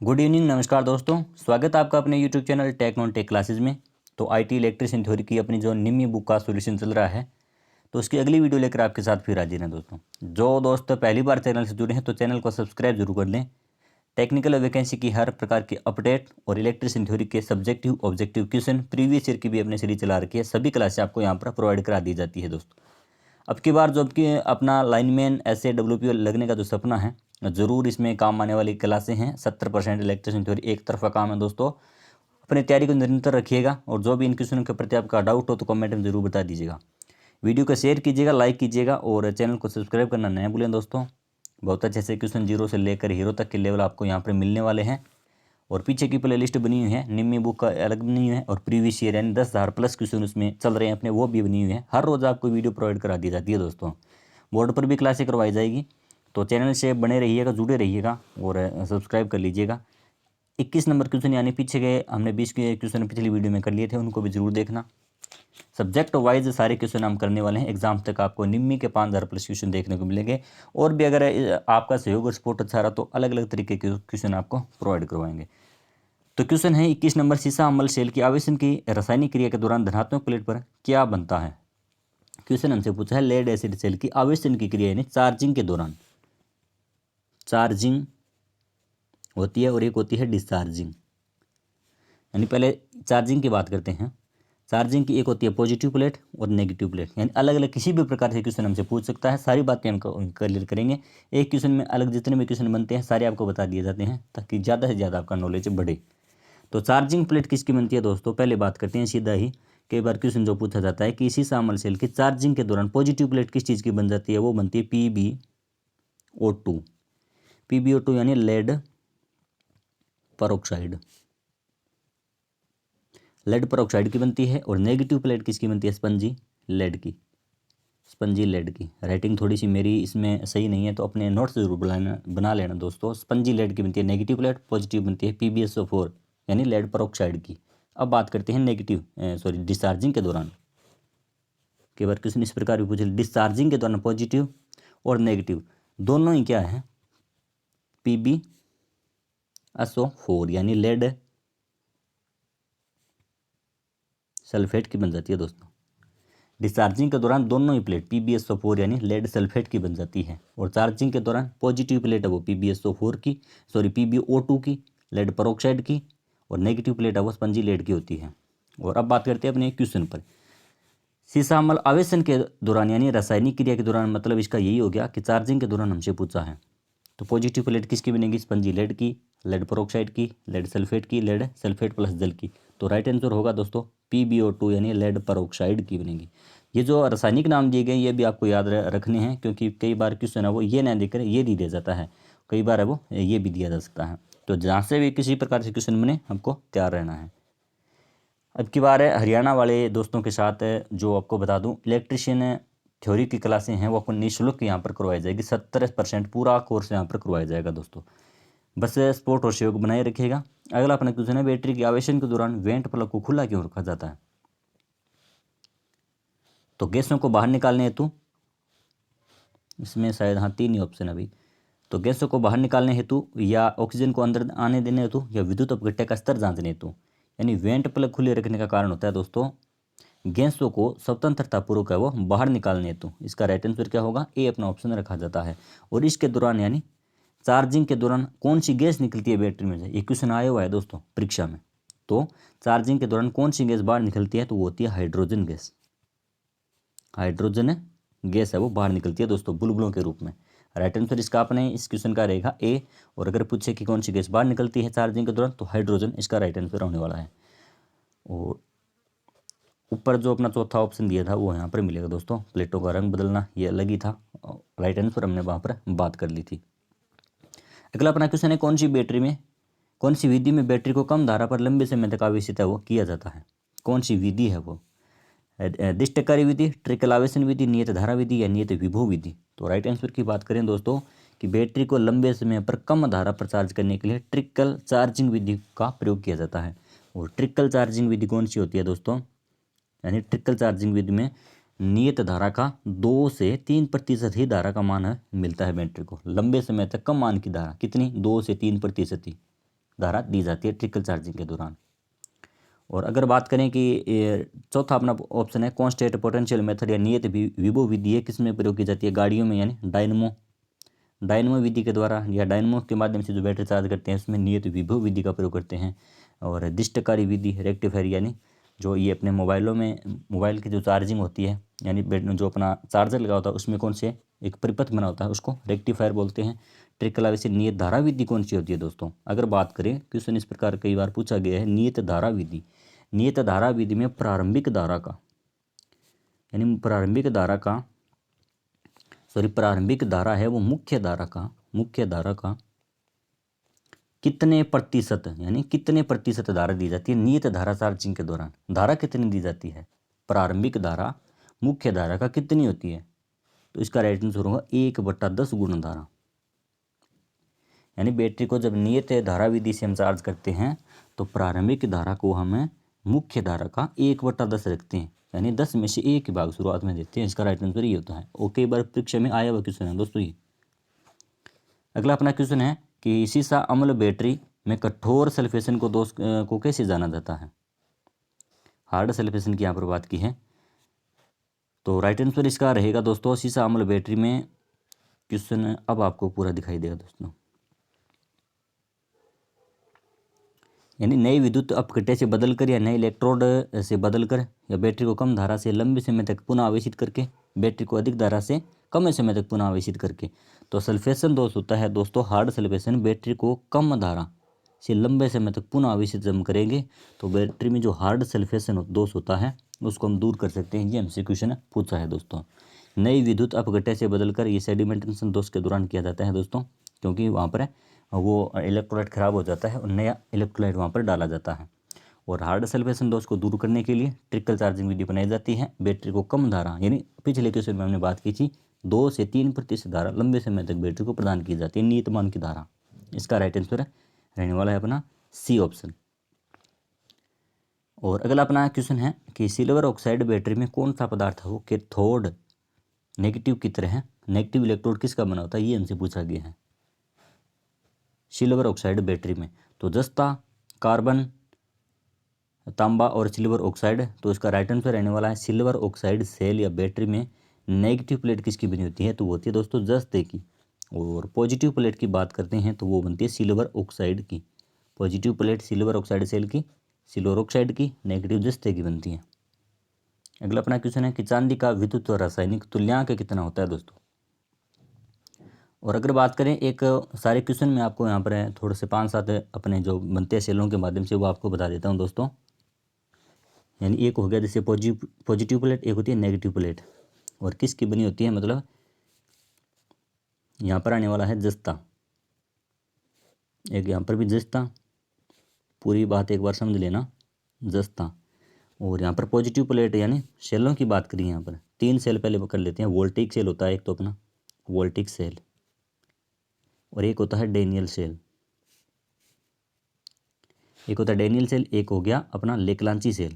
Good evening, नमस्कार दोस्तों। स्वागत है आपका अपने YouTube channel tech non tech classes में। तो आईटी इलेक्ट्रिशियन थ्योरी की अपनी जो निम्मी बुक का सॉल्यूशन चल रहा है, तो उसकी अगली वीडियो लेकर आपके साथ फिर हाजिर हैं दोस्तों। जो दोस्त पहली बार चैनल से जुड़े हैं तो चैनल को सब्सक्राइब जरूर कर लें। टेक्निकल वैकेंसी की हर प्रकार की अपडेट और इलेक्ट्रिशियन थ्योरी के subjective objective question previous year की भी अपने सीरीज चला रखी है। सभी क्लासें आपको यहाँ पर प्रोवाइड करा दी जाती है दोस्तों। अब की बार जो आपकी अपना लाइनमैन SAWP लगने का जो सपना है, ज़रूर इसमें काम आने वाली क्लासें हैं। 70% इलेक्ट्रिशियन थ्योरी एक तरफा काम है दोस्तों। अपनी तैयारी को निरंतर रखिएगा और जो भी इन क्वेश्चनों के प्रति आपका डाउट हो तो कमेंट में ज़रूर बता दीजिएगा। वीडियो को शेयर कीजिएगा, लाइक कीजिएगा और चैनल को सब्सक्राइब करना न भूलें दोस्तों। बहुत अच्छे से क्वेश्चन जीरो से लेकर हीरो तक के लेवल आपको यहाँ पर मिलने वाले हैं। और पीछे की प्लेलिस्ट बनी हुई है, निम्मी बुक का अलग बनी हुई है और प्रीवियस ईयर यानी 10,000 प्लस क्वेश्चन उसमें चल रहे हैं अपने, वो भी बनी हुई है। हर रोज़ आपको वीडियो प्रोवाइड करा दी जाती है दोस्तों। बोर्ड पर भी क्लासें करवाई जाएगी, तो चैनल से बने रहिएगा, जुड़े रहिएगा और सब्सक्राइब कर लीजिएगा। 21 नंबर क्वेश्चन यानी पीछे के हमने 20 के क्वेश्चन पिछली वीडियो में कर लिए थे, उनको भी जरूर देखना। सब्जेक्ट वाइज सारे क्वेश्चन हम करने वाले हैं। एग्जाम तक आपको निम्मी के 5,000 प्लस क्वेश्चन देखने को मिलेंगे। और भी अगर आपका सहयोग और सपोर्ट अच्छा रहा तो अलग अलग तरीके के क्वेश्चन आपको प्रोवाइड करवाएंगे। तो क्वेश्चन है 21 नंबर, सीसा अम्ल सेल की आवेशन की रासायनिक क्रिया के दौरान धनात्मक प्लेट पर क्या बनता है। क्वेश्चन हमसे पूछा है लेड एसिड सेल की आवेशन की क्रिया यानी चार्जिंग के दौरान। चार्जिंग होती है और एक होती है डिस्चार्जिंग। यानी पहले चार्जिंग की बात करते हैं। चार्जिंग की एक होती है पॉजिटिव प्लेट और नेगेटिव प्लेट, यानी अलग अलग किसी भी प्रकार से क्वेश्चन हमसे पूछ सकता है। सारी बातें हम क्लियर करेंगे। एक क्वेश्चन में अलग जितने भी क्वेश्चन बनते हैं सारे आपको बता दिए जाते हैं ताकि ज़्यादा से ज़्यादा आपका नॉलेज बढ़े। तो चार्जिंग प्लेट किसकी बनती है दोस्तों, पहले बात करते हैं सीधा ही। कई बार क्वेश्चन जो पूछा जाता है कि इसी शामिल सेल की चार्जिंग के दौरान पॉजिटिव प्लेट किस चीज़ की बन जाती है, वो बनती है PbO2। PbO2 यानी लेड परऑक्साइड, लेड परऑक्साइड की बनती है। और नेगेटिव प्लेट किसकी बनती है, स्पंजी लेड की। स्पंजी लेड की राइटिंग थोड़ी सी मेरी इसमें सही नहीं है तो अपने नोट्स जरूर बना लेना दोस्तों। स्पंजी लेड की बनती है नेगेटिव प्लेट, पॉजिटिव बनती है PbSO4 यानी लेड परऑक्साइड की। अब बात करते हैं डिस्चार्जिंग के दौरान। कई बार क्वेश्चन इस प्रकार भी पूछे, डिस्चार्जिंग के दौरान पॉजिटिव और नेगेटिव दोनों ही क्या है, PbSO4 यानी लेड सल्फेट की बन जाती है दोस्तों। डिस्चार्जिंग के दौरान दोनों ही प्लेट PbSO4 यानी लेड सल्फेट की बन जाती है। और चार्जिंग के दौरान पॉजिटिव प्लेट है वो PbO2 की, लेड परऑक्साइड की। और नेगेटिव प्लेट है वो स्पंजी लेड की होती है। और अब बात करते हैं अपने क्वेश्चन पर। सीसा अम्ल आवेशन के दौरान यानी रासायनिक क्रिया के दौरान, मतलब इसका यही हो गया कि चार्जिंग के दौरान हमसे पूछा है। तो पॉजिटिव प्लेट किसकी बनेगी, स्पंजी लेड की, लेड परऑक्साइड की, लेड सल्फेट की, लेड सल्फेट प्लस जल की। तो राइट आंसर होगा दोस्तों PbO2 यानी लेड परऑक्साइड की बनेगी। ये जो रासायनिक नाम दिए गए ये भी आपको याद रखने हैं, क्योंकि कई बार क्वेश्चन है वो ये ना देकर ये भी दिया जाता है, कई बार है वो ये भी दिया जा सकता है। तो जहाँ से भी किसी प्रकार से क्वेश्चन बने हमको तैयार रहना है। अब की बार है हरियाणा वाले दोस्तों के साथ, जो आपको बता दूं इलेक्ट्रिशियन थ्योरी की क्लासें हैं वो आपको निःशुल्क यहाँ पर करवाई जाएगी। 70% पूरा कोर्स यहाँ पर करवाया जाएगा दोस्तों। बस सपोर्ट और सहयोग बनाए रखिएगा। अगला अपना क्वेश्चन है बैटरी के आवेशन के दौरान वेंट प्लग को खुला क्यों रखा जाता है। तो गैसों को बाहर निकालने हेतु, इसमें शायद हाँ 3 ही ऑप्शन अभी। तो गैसों को बाहर निकालने हेतु, या ऑक्सीजन को अंदर आने देने हेतु, या विद्युत अपघट्य का स्तर जांचने हेतु। यानी वेंट प्लग खुले रखने का कारण होता है दोस्तों गैसों को स्वतंत्रता पूर्वक है वो बाहर निकालने हेतु। इसका राइट आंसर क्या होगा, ए अपना ऑप्शन रखा जाता है। और इसके दौरान यानी चार्जिंग के दौरान कौन सी गैस निकलती है बैटरी में से, ये क्वेश्चन आया हुआ है दोस्तों परीक्षा में। तो चार्जिंग के दौरान कौन सी गैस बाहर निकलती है, तो वो होती है हाइड्रोजन गैस। हाइड्रोजन गैस है वो बाहर निकलती है दोस्तों बुलबुलों के रूप में। राइट आंसर इसका अपने इस क्वेश्चन का रहेगा ए। और अगर पूछे कि कौन सी गैस बाहर निकलती है चार्जिंग के दौरान, तो हाइड्रोजन इसका राइट आंसर होने वाला है। और ऊपर जो अपना चौथा ऑप्शन दिया था वो यहाँ पर मिलेगा दोस्तों, प्लेटों का रंग बदलना, ये अलग ही था। राइट आंसर हमने वहाँ पर बात कर ली थी। अगला अपना क्वेश्चन है कौन सी विधि में बैटरी को कम धारा पर लंबे समय तक आवेशित है वो किया जाता है। कौन सी विधि है वो, दिष्टकारी विधि, ट्रिकल आवेशन विधि, नियत धारा विधि, या नियत विभव विधि। तो राइट आंसर की बात करें दोस्तों कि बैटरी को लंबे समय पर कम धारा पर चार्ज करने के लिए ट्रिकल चार्जिंग विधि का प्रयोग किया जाता है। और ट्रिकल चार्जिंग विधि कौन सी होती है दोस्तों, यानी ट्रिकल चार्जिंग विधि में नियत धारा का 2 से 3% ही धारा का मान मिलता है बैटरी को लंबे समय तक। कम मान की धारा कितनी, 2 से 3% ही। धारा दी जाती है ट्रिकल चार्जिंग के दौरान। और अगर बात करें कि चौथा अपना ऑप्शन है कांस्टेंट पोटेंशियल मेथड या नियत विभव विधि है, किस में प्रयोग की जाती है? गाड़ियों में, यानी डायनमो विधि के द्वारा या डायनमो के माध्यम से जो बैटरी चार्ज करते हैं उसमें नियत विभव विधि का प्रयोग करते हैं। और दिष्टकारी विधि रेक्टिफायर, यानी जो ये अपने मोबाइलों में मोबाइल की जो चार्जिंग होती है, यानी जो अपना चार्जर लगा होता है उसमें कौन से एक परिपथ बना होता है उसको रेक्टिफायर बोलते हैं। ट्रिकल से नियत धारा विधि कौन सी होती है दोस्तों? अगर बात करें क्वेश्चन इस प्रकार कई बार पूछा गया है, नियत धारा विधि। नियत धारा विधि में प्रारंभिक धारा का, यानी प्रारंभिक धारा है वो मुख्य धारा का कितने प्रतिशत, यानी कितने प्रतिशत धारा दी जाती है नियत धारा चार्जिंग के दौरान? धारा कितनी दी जाती है? प्रारंभिक धारा मुख्य धारा का कितनी होती है? तो इसका राइट आंसर होगा 1/10 गुणा धारा। यानी बैटरी को जब नियत धारा विधि से हम चार्ज करते हैं तो प्रारंभिक धारा को हम मुख्य धारा का 1/10 रखते हैं, यानी 10 में से 1 भाग शुरुआत में देते हैं। इसका राइट आंसर ये होता है। ओके, बार परीक्षा में आया हुआ क्वेश्चन है दोस्तों ये। अगला अपना क्वेश्चन है कि सीसा अम्ल बैटरी में कठोर सल्फेशन को कैसे जाना जाता है? हार्ड सल्फेशन की यहाँ पर बात की है। तो राइट आंसर इसका रहेगा दोस्तों सीसा अम्ल बैटरी में। क्वेश्चन अब आपको पूरा दिखाई देगा दोस्तों। यानी नई विद्युत अपघट्य से बदलकर या नए इलेक्ट्रोड से बदलकर या बैटरी को कम धारा से लंबे समय तक पुनः आवेशित करके बैटरी को अधिक धारा से कम समय तक पुनः आवेशित करके। तो सल्फेशन दोष होता है दोस्तों हार्ड सल्फेशन। बैटरी को कम धारा से लंबे समय तक पुनः आवेशित जब करेंगे तो बैटरी में जो हार्ड सल्फेशन दोष होता है उसको हम दूर कर सकते हैं। ये हमसे क्वेश्चन पूछा है दोस्तों। नई विद्युत अपघट्य से बदलकर ये सेडिमेंटेशन दोष के दौरान किया जाता है दोस्तों, क्योंकि वहाँ पर वो इलेक्ट्रोलाइट खराब हो जाता है और नया इलेक्ट्रोलाइट वहाँ पर डाला जाता है। और हार्ड सल्फेशन दोष को दूर करने के लिए ट्रिकल चार्जिंग विधि बनाई जाती है। बैटरी को कम धारा, यानी पिछले क्वेश्चन में हमने बात की थी 2 से 3% धारा लंबे समय तक बैटरी को प्रदान की जाती है, नियत मान की धारा। इसका राइट आंसर रहने वाला है अपना सी ऑप्शन। और अगला अपना क्वेश्चन है कि सिल्वर ऑक्साइड बैटरी में कौन सा पदार्थ है वो कैथोड नेगेटिव की तरह है? नेगेटिव इलेक्ट्रोड किसका बना होता है? ये हमसे पूछा गया है सिल्वर ऑक्साइड बैटरी में। तो जस्ता, कार्बन, तांबा और सिल्वर ऑक्साइड। तो इसका राइट आंसर रहने वाला है सिल्वर ऑक्साइड सेल या बैटरी में नेगेटिव प्लेट किसकी बनी होती है? तो वो होती है दोस्तों जस्ते की। और पॉजिटिव प्लेट की बात करते हैं तो वो बनती है सिल्वर ऑक्साइड की। Positive plate silver oxide cell की, सिल्वर ऑक्साइड की, नेगेटिव जस्ते की बनती है। अगला अपना क्वेश्चन है कि चांदी का विद्युत और रासायनिक तुल्यांक कितना होता है दोस्तों? और अगर बात करें एक सारे क्वेश्चन में आपको यहाँ पर है थोड़े से 5-7 अपने जो बनते हैं सेलों के माध्यम से वो आपको बता देता हूँ दोस्तों। यानी एक हो गया जैसे पॉजिटिव प्लेट, एक होती है नेगेटिव प्लेट। और किसकी बनी होती है? मतलब यहाँ पर आने वाला है जस्ता, एक यहाँ पर भी जस्ता। पूरी बात एक बार समझ लेना, जस्ता। और यहाँ पर पॉजिटिव प्लेट यानी सेलों की बात करिए, यहाँ पर 3 सेल पहले कर लेते हैं। वोल्टेइक सेल होता है एक तो अपना वोल्टेइक सेल, और एक होता है डेनियल सेल। एक होता है डेनियल सेल, एक हो गया अपना लेक्लांची सेल।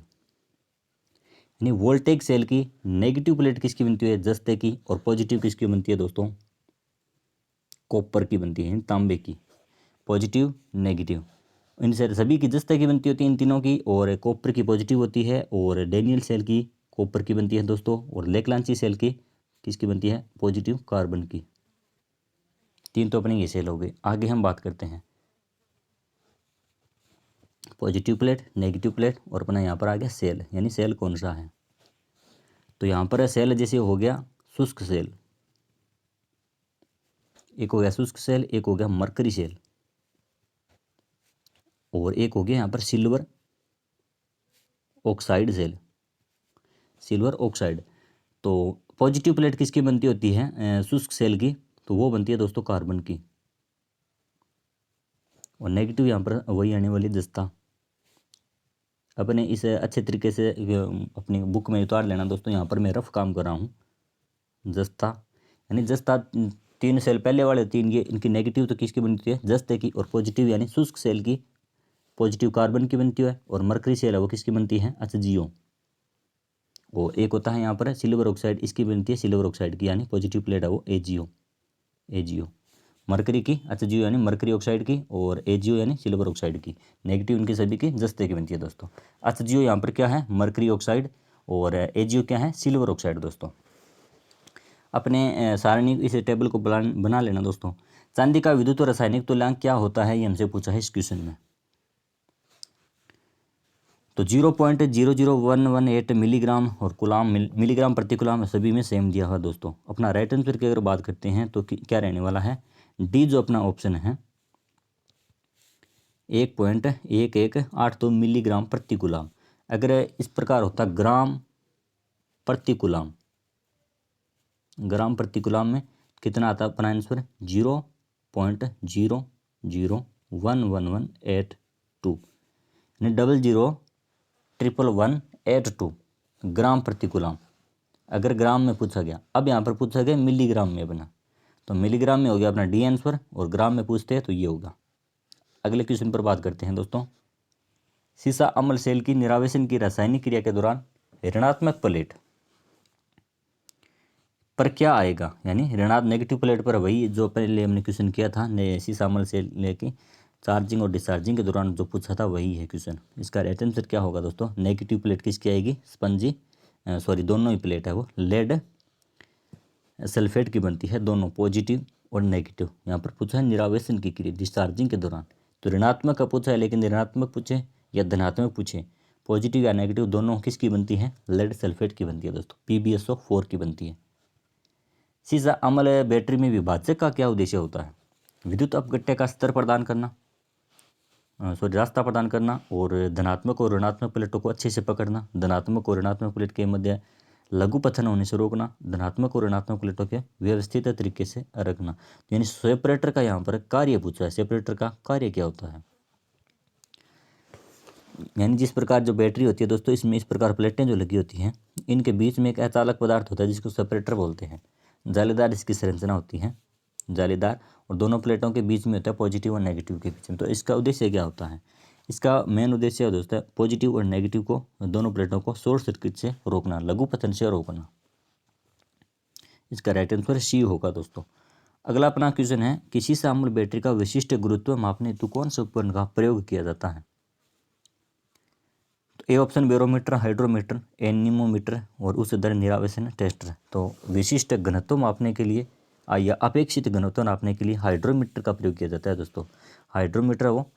यानी वोल्टेइक सेल की नेगेटिव प्लेट किसकी बनती है? जस्ते की। और पॉजिटिव किसकी बनती है दोस्तों? कॉपर की बनती है, तांबे की। पॉजिटिव, नेगेटिव, इन सभी की जस्ते की बनती होती है इन तीनों की। और कॉपर की पॉजिटिव होती है और डेनियल सेल की कॉपर की बनती है दोस्तों। और लेक्लांची सेल की किसकी बनती है? पॉजिटिव कार्बन की। 3 तो अपने ये सेल हो गए। आगे हम बात करते हैं पॉजिटिव प्लेट, नेगेटिव प्लेट और अपना यहाँ पर आ गया सेल, यानी सेल कौन सा है? तो यहाँ पर सेल जैसे हो गया शुष्क सेल, एक हो गया शुष्क सेल, एक हो गया मरकरी सेल, और एक हो गया यहाँ पर silver oxide cell, silver oxide. तो पॉजिटिव प्लेट किसकी बनती होती है? शुष्क सेल की। तो वो बनती है दोस्तों कार्बन की। और नेगेटिव यहाँ पर वही आने वाली जस्ता। अपने इसे अच्छे तरीके से अपनी बुक में उतार लेना दोस्तों, यहाँ पर मैं रफ काम कर रहा हूँ। जस्ता यानी जस्ता 3 सेल पहले वाले 3 ये इनकी नेगेटिव तो किसकी बनती है? जस्ते की। और पॉजिटिव यानी शुष्क सेल की पॉजिटिव कार्बन की बनती है। और मरकरी सेल है वो किसकी बनती है? HgO। और एक होता है यहाँ पर सिल्वर ऑक्साइड, इसकी बनती है सिल्वर ऑक्साइड की, यानी पॉजिटिव प्लेट है वो AgO। मरकरी की HgO यानी मरकरी ऑक्साइड की, और AgO यानी सिल्वर ऑक्साइड की। नेगेटिव इनकी सभी की जस्ते की बनती है दोस्तों। HgO यहाँ पर क्या है, मरकरी ऑक्साइड, और AgO क्या है, सिल्वर ऑक्साइड दोस्तों। अपने सारणी इस टेबल को बना लेना दोस्तों। चांदी का विद्युत और रासायनिक तुल्यांक क्या होता है, ये हमसे पूछा है इस क्वेश्चन में। तो 0.00118 मिलीग्राम और कुलाम मिलीग्राम प्रति कुलाम सभी में सेम दिया हुआ दोस्तों। अपना राइट आंसर की अगर बात करते हैं तो क्या रहने वाला है, डी जो अपना ऑप्शन है 1.1182 मिलीग्राम प्रति कुलाम। अगर इस प्रकार होता ग्राम प्रति कुलाम, ग्राम प्रति कुलाम में कितना आता अपना आंसर 0.001182 यानी 001182 ग्राम प्रति कुलाम अगर ग्राम में पूछा गया। अब यहाँ पर पूछा गया मिलीग्राम में बना, तो मिलीग्राम में हो गया अपना डी आंसर, और ग्राम में पूछते हैं तो ये होगा। अगले क्वेश्चन पर बात करते हैं दोस्तों। सीसा अम्ल सेल की निरावेशन की रासायनिक क्रिया के दौरान ऋणात्मक प्लेट पर क्या आएगा, यानी ऋणात्मक नेगेटिव प्लेट पर वही जो पहले हमने क्वेश्चन किया था सीसा अम्ल सेल लेके चार्जिंग और डिस्चार्जिंग के दौरान जो पूछा था वही है क्वेश्चन। इसका राइट आंसर क्या होगा दोस्तों, नेगेटिव प्लेट किसकी आएगी, स्पंजी दोनों ही प्लेट है वो लेड सल्फेट की बनती है, दोनों पॉजिटिव और नेगेटिव। यहाँ पर पूछा है निरावेशन की क्रिया डिस्चार्जिंग के दौरान, तो ऋणात्मक का पूछा है, लेकिन ऋणात्मक पूछे या धनात्मक पूछे, पॉजिटिव या नेगेटिव दोनों किसकी बनती है, लेड सल्फेट की बनती है दोस्तों, PbSO4 की बनती है। सीसा अम्ल बैटरी में विभाजक का क्या उद्देश्य होता है, विद्युत अपघट्य का स्तर प्रदान करना, रास्ता प्रदान करना, और धनात्मक और ऋणात्मक प्लेटों को अच्छे से पकड़ना, धनात्मक और ऋणात्मक प्लेट के मध्य लघु पतन होने से रोकना, धनात्मक और ऋणात्मक प्लेटों के व्यवस्थित तरीके से रखना। यानी सेपरेटर का यहाँ पर कार्य पूछा है, सेपरेटर का कार्य क्या होता है। यानी जिस प्रकार जो बैटरी होती है दोस्तों, इसमें इस प्रकार प्लेटें जो लगी होती हैं, इनके बीच में एक अचालक पदार्थ होता है जिसको सेपरेटर बोलते हैं। जालीदार इसकी संरचना होती है, जालीदार, और दोनों प्लेटों के बीच में होता है पॉजिटिव और नेगेटिव के बीच में। तो इसका उद्देश्य क्या होता है, इसका मेन उद्देश्य है दोस्तों पॉजिटिव और नेगेटिव को, दोनों प्लेटों को शॉर्ट सर्किट से रोकना, लघु पतन से रोकना। इसका राइट आंसर सी होगा दोस्तों। अगला अपना क्वेश्चन है कि सीसा अम्ल बैटरी का विशिष्ट गुरुत्व मापने हेतु कौन से उपकरण का प्रयोग किया जाता है। तो A option barometer, hydrometer, anemometer और उच्च दर निरावेशन टेस्टर। तो विशिष्ट घनत्व मापने के लिए या अपेक्षित घनत्व नापने के लिए हाइड्रोमीटर का प्रयोग किया जाता है दोस्तों। हाइड्रोमीटर वो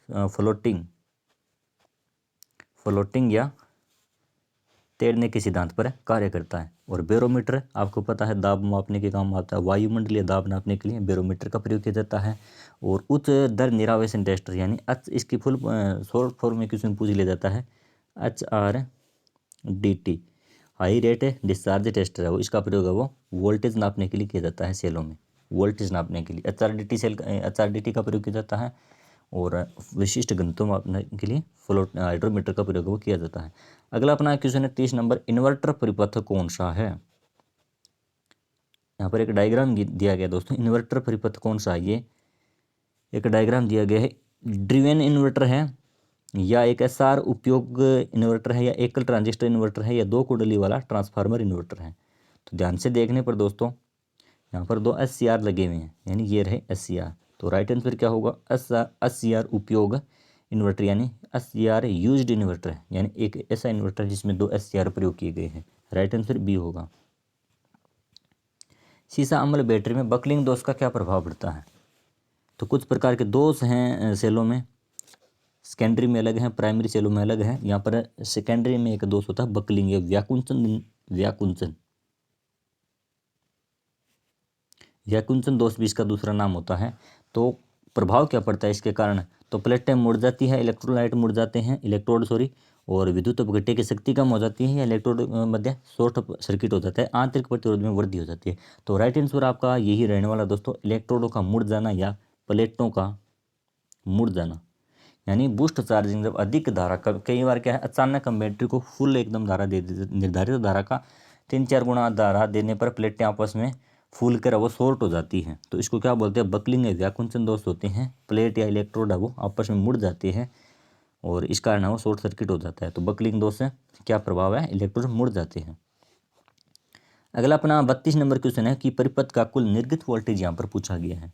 फ्लोटिंग या तैरने के सिद्धांत पर कार्य करता है, और बैरोमीटर आपको पता है दाब मापने के काम आता है, वायुमंडलीय दाब नापने के लिए बैरोमीटर का प्रयोग किया जाता है। और उच्च दर निरावेशन टेस्टर यानी इसकी फुल शॉर्ट फॉर्म में क्वेश्चन पूछ लिया जाता है HRDT, high rate discharge tester है वो, इसका प्रयोग है वो वोल्टेज नापने के लिए किया जाता है सेलों में, वोल्टेज नापने के लिए HRDT का प्रयोग किया जाता है। और विशिष्ट घनत्व मापने के लिए हाइड्रोमीटर का प्रयोग वो किया जाता है। अगला अपना क्वेश्चन है 30 नंबर, इन्वर्टर परिपथ कौन सा है। यहाँ पर एक डायग्राम दिया गया दोस्तों, इन्वर्टर परिपथ कौन सा है, ये एक डायग्राम दिया गया है। ड्रिवेन इन्वर्टर है, या एक SR उपयोग इन्वर्टर है, या एकल ट्रांजिस्टर इन्वर्टर है, या 2 कुंडली वाला ट्रांसफार्मर इन्वर्टर है। तो ध्यान से देखने पर दोस्तों यहाँ पर 2 SCR लगे हुए हैं, यानी ये रहे SCR। तो राइट आंसर क्या होगा, SCR उपयोग इन्वर्टर यानी SCR यूज्ड इन्वर्टर है, यानी एक ऐसा इन्वर्टर जिसमें 2 SCR प्रयोग किए गए हैं। राइट आंसर बी होगा। सीसा अम्ल बैटरी में बकलिंग दोष का क्या प्रभाव पड़ता है। तो कुछ प्रकार के दोष हैं सेलों में, सेकेंडरी में अलग है, प्राइमरी सेलों में अलग है। यहाँ पर सेकेंडरी में एक दोष होता है बकलिंग या व्याकुंचन दोष भी इसका दूसरा नाम होता है। तो प्रभाव क्या पड़ता है इसके कारण, तो प्लेटें मुड़ जाती है, इलेक्ट्रोलाइट मुड़ जाते हैं, और विद्युत अपघट्य की शक्ति कम हो जाती है, या इलेक्ट्रोड मध्य शॉर्ट सर्किट हो जाता है, आंतरिक प्रतिरोध में वृद्धि हो जाती है। तो राइट आंसर आपका यही रहने वाला दोस्तों, इलेक्ट्रोडों का मुड़ जाना या प्लेटों का मुड़ जाना। यानी बूस्ट चार्जिंग जब अधिक धारा का, कई बार क्या है अचानक हम बैटरी को फुल एकदम धारा दे देते, निर्धारित धारा का 3-4 गुना धारा देने पर प्लेटें आपस में फूल कर वो शॉर्ट हो जाती हैं। तो इसको क्या बोलते हैं, बकलिंग या व्याकुंचन दोष होते हैं। प्लेट या इलेक्ट्रोड है वो आपस में मुड़ जाते हैं, और इस कारण वो शॉर्ट सर्किट हो जाता है। तो बकलिंग दोष से क्या प्रभाव है, इलेक्ट्रोड मुड़ जाते हैं। अगला अपना 32 नंबर क्वेश्चन है कि परिपथ का कुल निर्गत वोल्टेज यहाँ पर पूछा गया है।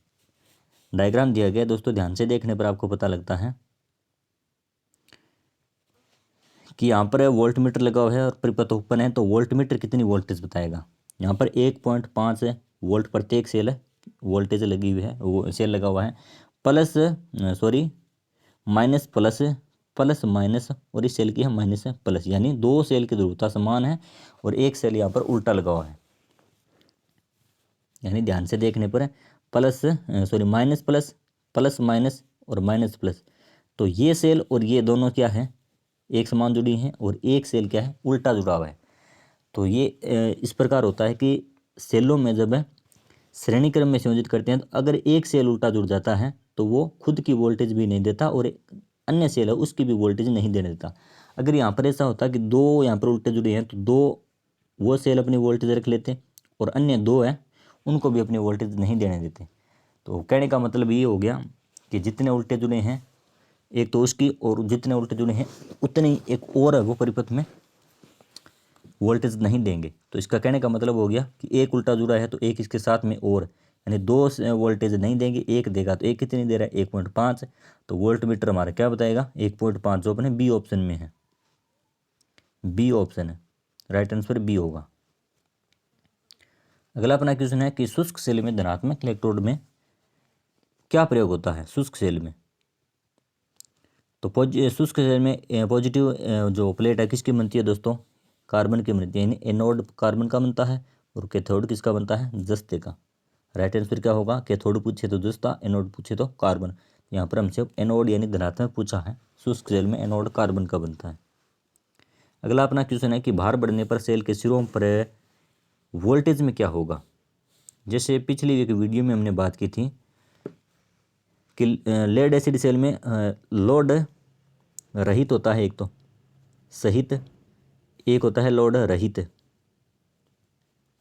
डायग्राम दिया गया है दोस्तों, ध्यान से देखने पर आपको पता लगता है कि यहाँ पर वोल्ट मीटर लगा हुआ है और परिपथ ओपन है, तो वोल्ट मीटर कितनी वोल्टेज बताएगा। यहाँ पर 1.5 वोल्ट प्रत्येक सेल वोल्टेज लगी हुई है, वो सेल लगा हुआ है, plus sorry minus plus plus minus, और इस सेल की है माइनस प्लस, यानी दो सेल की ध्रुवता समान है और एक सेल यहाँ पर उल्टा लगा हुआ है। यानी ध्यान से देखने पर plus sorry minus plus plus minus और माइनस प्लस, तो ये सेल और ये दोनों क्या है, एक समान जुड़ी हैं, और एक सेल क्या है, उल्टा जुड़ा हुआ है। तो ये इस प्रकार होता है कि सेलों में जब श्रेणी क्रम में संयोजित करते हैं तो अगर एक सेल उल्टा जुड़ जाता है तो वो खुद की वोल्टेज भी नहीं देता और अन्य सेल है उसकी भी वोल्टेज नहीं देने देता। अगर यहाँ पर ऐसा होता कि दो यहाँ पर उल्टे जुड़े हैं तो दो वो सेल अपनी वोल्टेज रख लेते और अन्य दो है उनको भी अपनी वोल्टेज नहीं देने देते। तो कहने का मतलब ये हो गया कि जितने उल्टे जुड़े हैं एक तो उसकी, और जितने उल्टे जुड़े हैं उतने ही एक और है वो परिपथ में वोल्टेज नहीं देंगे। तो इसका कहने का मतलब हो गया कि एक उल्टा जुड़ा है तो एक इसके साथ में और, यानी दो वोल्टेज नहीं देंगे, एक देगा, तो एक कितनी दे रहा है, 1.5। तो वोल्ट मीटर हमारा क्या बताएगा, 1.5, जो अपने बी ऑप्शन में है, बी ऑप्शन है, राइट आंसर बी होगा। अगला अपना क्वेश्चन है कि शुष्क सेल में धनात्मक इलेक्ट्रोड में क्या प्रयोग होता है। शुष्क सेल में तो शुष्क सेल में पॉजिटिव जो प्लेट है किसकी बनती है दोस्तों, कार्बन की बनती है, यानी एनोड कार्बन का बनता है और कैथोड किसका बनता है, जस्ते का। राइट आंसर क्या होगा, कैथोड पूछे तो जस्ता, एनोड पूछे तो कार्बन। यहाँ पर हमसे एनोड यानी धनात्मक पूछा है, शुष्क सेल में एनोड कार्बन का बनता है। अगला अपना क्वेश्चन है कि भार बढ़ने पर सेल के सिरों पर वोल्टेज में क्या होगा। जैसे पिछली एक वीडियो में हमने बात की थी कि लेड एसिड सेल में लोड रहित होता है, एक तो सहित, एक होता है लोड रहित।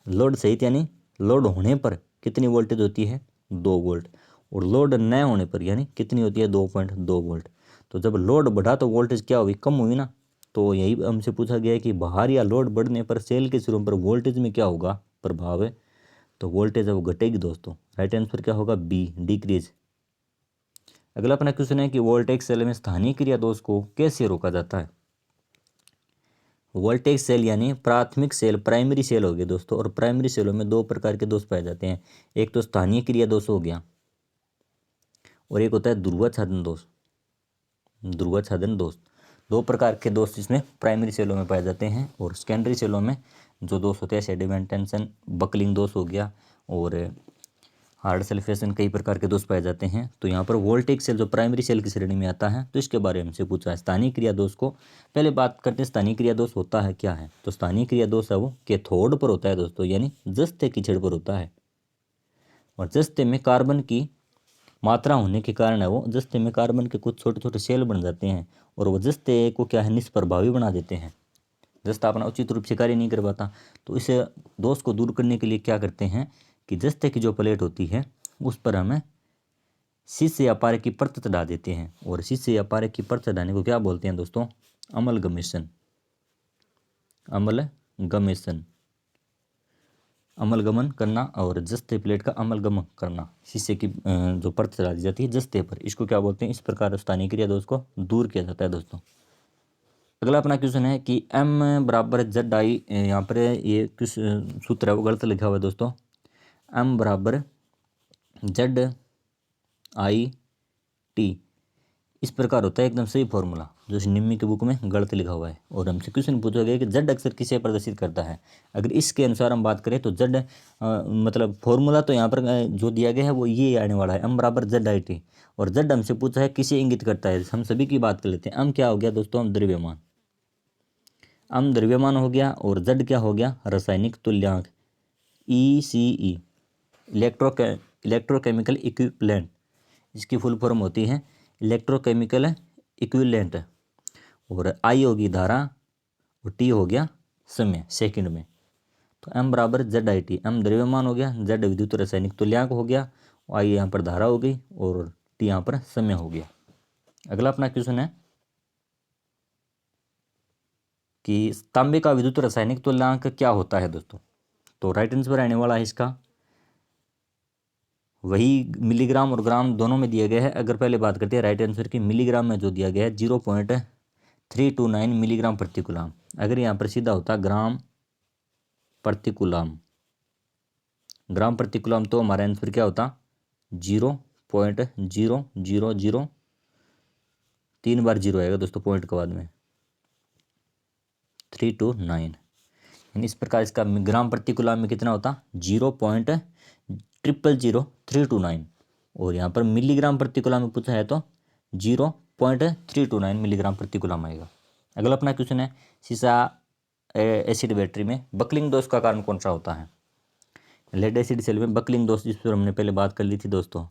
लोड सहित यानी लोड होने पर कितनी वोल्टेज होती है, 2 वोल्ट, और लोड न होने पर यानी कितनी होती है, 2.2 वोल्ट। तो जब लोड बढ़ा तो वोल्टेज क्या हुई, कम हुई ना। तो यही हमसे पूछा गया है कि भार या लोड बढ़ने पर सेल के सिरों पर वोल्टेज में क्या होगा प्रभाव है। तो वोल्टेज है वो घटेगी दोस्तों। राइट आंसर क्या होगा, बी, डिक्रीज। अगला अपना क्वेश्चन है कि वोल्टेज सेल में स्थानीय क्रिया दोष को कैसे रोका जाता है। वोल्टेज सेल यानी प्राथमिक सेल, प्राइमरी सेल हो गए दोस्तों, और प्राइमरी सेलों में दो प्रकार के दोष पाए जाते हैं। एक तो स्थानीय क्रिया दोष हो गया और एक होता है ध्रुवाच्छादन दोष। ध्रुवाच्छादन दोष, दो प्रकार के दोष इसमें प्राइमरी सेलों में पाए जाते हैं, और सेकेंडरी सेलों में जो दोष होते हैं सेडिमेंटेशन, बकलिंग दोष हो गया और हार्ड सल्फेशन, कई प्रकार के दोष पाए जाते हैं। तो यहाँ पर वोल्टेज सेल जो प्राइमरी सेल की श्रेणी में आता है, तो इसके बारे में हमसे पूछा है। स्थानीय क्रिया दोष को पहले बात करते हैं, स्थानीय क्रिया दोष होता है क्या है। तो स्थानीय क्रिया दोष है वो कैथोड पर होता है दोस्तों, यानी जस्ते की छड़ पर होता है, और जस्ते में कार्बन की मात्रा होने के कारण है वो, जस्ते में कार्बन के कुछ छोटे छोटे सेल बन जाते हैं और वो जस्ते को क्या है, निष्प्रभावी बना देते हैं। जस्ता अपना उचित रूप से कार्य नहीं कर पाता। तो इस दोष को दूर करने के लिए क्या करते हैं कि जस्ते की जो प्लेट होती है उस पर हमें शीशे या पारे की परत चढ़ा देते हैं, और शीशे या पारे की परत चढ़ाने को क्या बोलते हैं दोस्तों, अमलगमेशन। अमलगमेशन, अमलगमन करना, और जस्ते प्लेट का अमलगम करना, शीशे की जो परत चढ़ा दी जाती है जस्ते पर, इसको क्या बोलते हैं। इस प्रकार स्थानीय क्रिया दोष को दूर किया जाता है दोस्तों। अगला अपना क्वेश्चन है कि m बराबर जेड आई, यहाँ पर ये किस सूत्र है वो गलत लिखा हुआ है दोस्तों। m बराबर जेड आई टी, इस प्रकार होता है एकदम सही फॉर्मूला, जो इस निम्मी के बुक में गलत लिखा हुआ है। और हमसे क्वेश्चन पूछा गया कि जेड अक्सर किसे प्रदर्शित करता है। अगर इसके अनुसार हम बात करें तो जेड मतलब फॉर्मूला तो यहाँ पर जो दिया गया है वो ये आने वाला है, m बराबर जेड आई टी, और जेड हमसे पूछा है किसे इंगित करता है। हम सभी की बात कर लेते हैं। m क्या हो गया दोस्तों, हम द्रव्यमान, m द्रव्यमान हो गया, और z क्या हो गया, रासायनिक तुल्यांक, ECE, इलेक्ट्रोकेमिकल इक्विवेलेंट, इसकी फुल फॉर्म होती है इलेक्ट्रोकेमिकल इक्विवेलेंट, और I होगी धारा और T हो गया समय सेकंड में। तो m बराबर जेड आई टी, m द्रव्यमान हो गया, z विद्युत रासायनिक तुल्यांक हो गया, I यहाँ पर धारा हो गई और T यहाँ पर समय हो गया। अगला अपना क्वेश्चन है कि तांबे का विद्युत रासायनिक तुल्यांक क्या होता है दोस्तों। तो राइट आंसर आने वाला है इसका वही मिलीग्राम और ग्राम दोनों में दिया गया है। अगर पहले बात करते हैं राइट आंसर की, मिलीग्राम में जो दिया गया है 0.329 मिलीग्राम प्रति कूलाम। अगर यहाँ पर सीधा होता ग्राम प्रति कूलाम, ग्राम प्रति कूलाम, तो हमारा आंसर क्या होता 0.0003 बार जीरो आएगा दोस्तों पॉइंट के बाद में 329। यानी इस प्रकार इसका ग्राम प्रति कूलाम में कितना होता 0.000329। और यहाँ पर मिलीग्राम प्रति कूलाम में पूछा है तो 0.329 मिलीग्राम प्रति कूलाम आएगा। अगला अपना क्वेश्चन है, सीसा एसिड बैटरी में बकलिंग दोष का कारण कौन सा होता है। लेड एसिड सेल में बकलिंग दोष, जिस पर हमने पहले बात कर ली थी दोस्तों,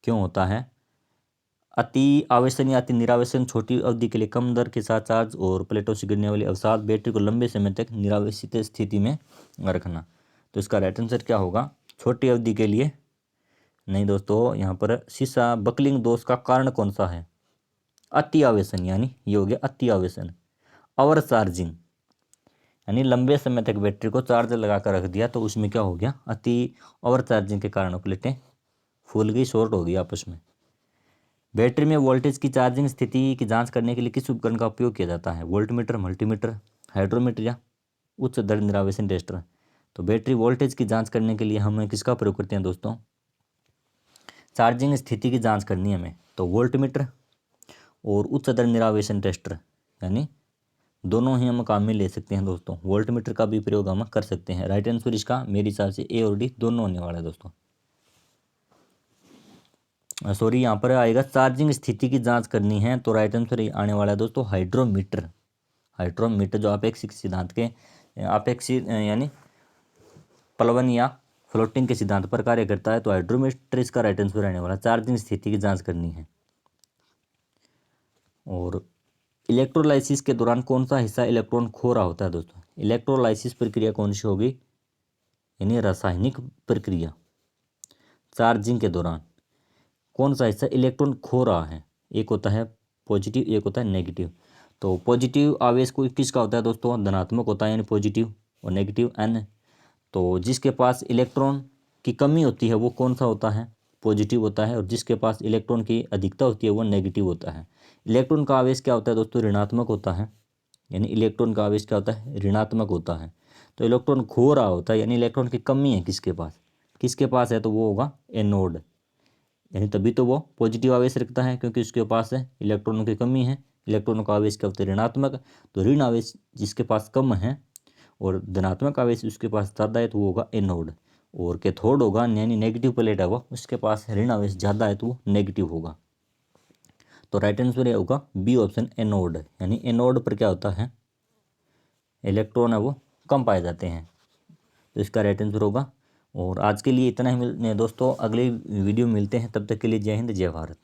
क्यों होता है। अति आवेशन या अति निरावेशन, छोटी अवधि के लिए कम दर के साथ चार्ज और प्लेटों से गिरने वाली अवसाद, बैटरी को लंबे समय तक निरावेशित स्थिति में रखना। तो इसका राइट आंसर क्या होगा, छोटी अवधि के लिए नहीं दोस्तों, यहाँ पर सीसा बकलिंग दोष का कारण कौन सा है, अति आवेशन, यानी ये हो गया अति आवेशन। ओवर चार्जिंग, यानी लंबे समय तक बैटरी को चार्ज लगा कर रख दिया तो उसमें क्या हो गया, अति ओवर चार्जिंग के कारण प्लेटें फूल गई, शॉर्ट हो गई आपस में। बैटरी में वोल्टेज की चार्जिंग स्थिति की जांच करने के लिए किस उपकरण का उपयोग किया जाता है, वोल्टमीटर, मल्टीमीटर, हाइड्रोमीटर या उच्च दर निरावेशन टेस्टर। तो बैटरी वोल्टेज की जांच करने के लिए हम किसका प्रयोग करते हैं दोस्तों, चार्जिंग स्थिति की जांच करनी है हमें तो वोल्टमीटर और उच्च दर निरावेशन टेस्टर, यानी दोनों ही हम काम में ले सकते हैं दोस्तों। वोल्टमीटर का भी प्रयोग हम कर सकते हैं। राइट आंसर इसका मेरे हिसाब से ए और डी दोनों होने वाला है दोस्तों। सॉरी, यहाँ पर आएगा चार्जिंग स्थिति की जांच करनी है तो राइट आंसर आने वाला है दोस्तों हाइड्रोमीटर। हाइड्रोमीटर जो अपेक्षिक सिद्धांत के अपेक्षित यानी प्लवन या फ्लोटिंग के सिद्धांत पर कार्य करता है, तो हाइड्रोमीटर इसका राइट आंसर आने वाला, चार्जिंग स्थिति की जांच करनी है। और इलेक्ट्रोलाइसिस के दौरान कौन सा हिस्सा इलेक्ट्रॉन खो रहा होता है दोस्तों, इलेक्ट्रोलाइसिस प्रक्रिया कौन सी होगी, यानी रासायनिक प्रक्रिया। चार्जिंग के दौरान कौन सा हिस्सा इलेक्ट्रॉन खो रहा है, एक होता है पॉजिटिव, एक होता है नेगेटिव। तो पॉजिटिव आवेश को किसका होता है दोस्तों, धनात्मक होता है यानी पॉजिटिव, और नेगेटिव एन। तो जिसके पास इलेक्ट्रॉन की कमी होती है वो कौन सा होता है, पॉजिटिव होता है, और जिसके पास इलेक्ट्रॉन की अधिकता होती है वो नेगेटिव होता है। इलेक्ट्रॉन का आवेश क्या होता है दोस्तों, ऋणात्मक होता है, यानी इलेक्ट्रॉन का आवेश क्या होता है, ऋणात्मक होता है। तो इलेक्ट्रॉन खो रहा होता है यानी इलेक्ट्रॉन की कमी है किसके पास है तो वो होगा एनोड, यानी तभी तो वो पॉजिटिव आवेश रखता है क्योंकि उसके पास है इलेक्ट्रॉनों की कमी है। इलेक्ट्रॉनों का आवेश क्या होता है, ऋणात्मक। तो ऋण आवेश जिसके पास कम है और धनात्मक आवेश उसके पास ज़्यादा है तो वो होगा एनोड। और कैथोड होगा यानी नेगेटिव प्लेट है वो, उसके पास ऋण आवेश ज़्यादा है तो वो नेगेटिव होगा। तो राइट आंसर होगा बी ऑप्शन एनोड, यानी एनोड पर क्या होता है, इलेक्ट्रॉन है वो कम पाए जाते हैं। तो इसका राइट आंसर होगा। और आज के लिए इतना ही दोस्तों, अगले वीडियो में मिलते हैं, तब तक के लिए जय हिंद जय भारत।